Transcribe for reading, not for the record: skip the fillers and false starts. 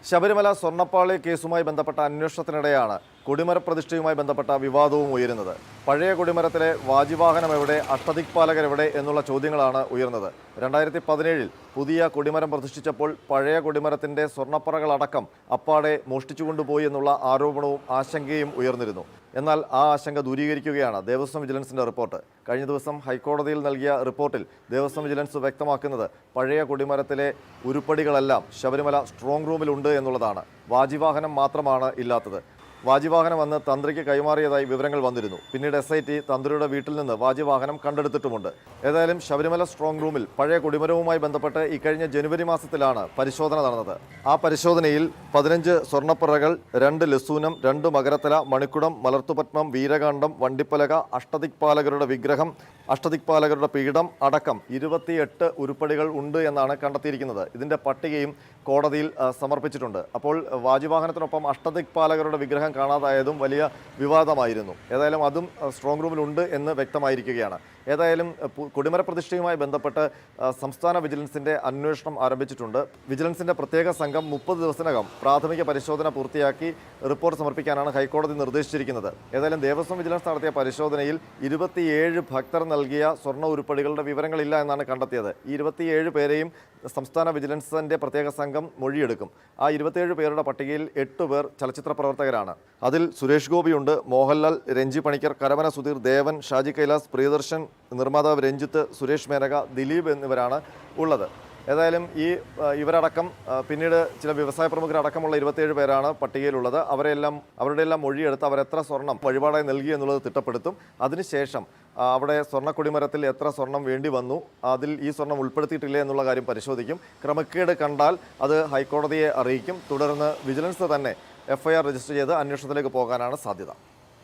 ശബരിമല സ്വർണ്ണപ്പാളി കേസുമായി ബന്ധപ്പെട്ട അന്വേഷണത്തിനിടെയാണ് കൊടിമരപ്രതിഷ്ഠയുമായി ബന്ധപ്പെട്ട വിവാദവും ഉയരുന്നത്. പഴയ കൊടിമരത്തിലെ വാജിവാഹനം എവിടെ, അഷ്ടദിക്പാലകരെവിടെ എന്നുള്ള ചോദ്യങ്ങളാണ് ഉയർന്നത്. 2017 പുതിയ കൊടിമരം പ്രതിഷ്ഠിച്ചപ്പോൾ പഴയ കൊടിമരത്തിൻ്റെ സ്വർണ്ണപ്പറകളടക്കം അപ്പാടെ മോഷ്ടിച്ചുകൊണ്ടുപോയി എന്നുള്ള ആരോപണവും ആശങ്കയും ഉയർന്നിരുന്നു. എന്നാൽ ആ ആശങ്ക ദൂരീകരിക്കുകയാണ് ദേവസ്വം വിജിലൻസിൻ്റെ റിപ്പോർട്ട്. കഴിഞ്ഞ ദിവസം ഹൈക്കോടതിയിൽ നൽകിയ റിപ്പോർട്ടിൽ ദേവസ്വം വിജിലൻസ് വ്യക്തമാക്കുന്നത് പഴയ കൊടിമരത്തിലെ ഉരുപ്പടികളെല്ലാം ശബരിമല സ്ട്രോങ് റൂമിലുണ്ട് എന്നുള്ളതാണ്. വാജിവാഹനം മാത്രമാണ് ഇല്ലാത്തത്. വാജിവാഹനം അന്ന് തന്ത്രിക്ക് കൈമാറിയതായി വിവരങ്ങൾ വന്നിരുന്നു. പിന്നീട് SIT തന്ത്രിയുടെ വീട്ടിൽ നിന്ന് വാജിവാഹനം കണ്ടെടുത്തിട്ടുമുണ്ട്. ഏതായാലും ശബരിമല സ്ട്രോങ് റൂമിൽ പഴയ കൊടിമരവുമായി ബന്ധപ്പെട്ട് ഇക്കഴിഞ്ഞ ജനുവരി മാസത്തിലാണ് പരിശോധന നടന്നത്. ആ പരിശോധനയിൽ 15 സ്വർണ്ണപ്പറകൾ, 2 ലസൂനം, 2 മകരത്തല, മണിക്കുടം, മലർത്തുപത്മം, വീരകാണ്ഡം, വണ്ടിപ്പലക, അഷ്ടദിക്പാലകരുടെ വിഗ്രഹം, അഷ്ടദിക്പാലകരുടെ പീഠം അടക്കം 28 ഉരുപ്പടികൾ ഉണ്ട് എന്നാണ് കണ്ടെത്തിയിരിക്കുന്നത്. ഇതിൻ്റെ പട്ടികയും കോടതിയിൽ സമർപ്പിച്ചിട്ടുണ്ട്. അപ്പോൾ വാജിവാഹനത്തിനൊപ്പം അഷ്ടദിക്പാലകരുടെ വിഗ്രഹം കാണാതായതും വലിയ വിവാദമായിരുന്നു. ഏതായാലും അതും സ്ട്രോങ് റൂമിലുണ്ട് എന്ന് വ്യക്തമായിരിക്കുകയാണ്. ഏതായാലും കൊടിമര പ്രതിഷ്ഠയുമായി ബന്ധപ്പെട്ട് സംസ്ഥാന വിജിലൻസിൻ്റെ അന്വേഷണം ആരംഭിച്ചിട്ടുണ്ട്. വിജിലൻസിൻ്റെ പ്രത്യേക സംഘം 30 ദിവസത്തിനകം പ്രാഥമിക പരിശോധന പൂർത്തിയാക്കി റിപ്പോർട്ട് സമർപ്പിക്കാനാണ് ഹൈക്കോടതി നിർദ്ദേശിച്ചിരിക്കുന്നത്. ഏതായാലും ദേവസ്വം വിജിലൻസ് നടത്തിയ പരിശോധനയിൽ 27 ഭക്തർ നൽകിയ സ്വർണ്ണ ഉരുപ്പടികളുടെ വിവരങ്ങളില്ല എന്നാണ് കണ്ടെത്തിയത്. ഈ 27 പേരെയും സംസ്ഥാന വിജിലൻസിൻ്റെ പ്രത്യേക സംഘം മൊഴിയെടുക്കും. ആ 27 പേരുടെ പട്ടികയിൽ 8 പേർ ചലച്ചിത്ര പ്രവർത്തകരാണ്. അതിൽ സുരേഷ് ഗോപിയുണ്ട്, മോഹൻലാൽ, രഞ്ജി പണിക്കർ, കരമന സുധീർ, ദേവൻ, ഷാജി കൈലാസ്, പ്രിയദർശൻ, നിർമ്മാതാവ് രഞ്ജിത്ത്, സുരേഷ് മേനക, ദിലീപ് എന്നിവരാണ് ഉള്ളത്. ഏതായാലും ഇവരടക്കം പിന്നീട് ചില വ്യവസായ പ്രമുഖരടക്കമുള്ള 27 പേരാണ് പട്ടികയിലുള്ളത്. അവരുടെ എല്ലാം മൊഴിയെടുത്ത് അവരെത്ര സ്വർണം വഴിപാടായി നൽകി എന്നുള്ളത് തിട്ടപ്പെടുത്തും. അതിനുശേഷം അവിടെ സ്വർണ്ണക്കൊടിമരത്തിൽ എത്ര സ്വർണം വേണ്ടി വന്നു, അതിൽ ഈ സ്വർണം ഉൾപ്പെടുത്തിയിട്ടില്ലേ എന്നുള്ള കാര്യം പരിശോധിക്കും. ക്രമക്കേട് കണ്ടാൽ അത് ഹൈക്കോടതിയെ അറിയിക്കും. തുടർന്ന് വിജിലൻസ് തന്നെ FIR രജിസ്റ്റർ ചെയ്ത് അന്വേഷണത്തിലേക്ക് പോകാനാണ് സാധ്യത.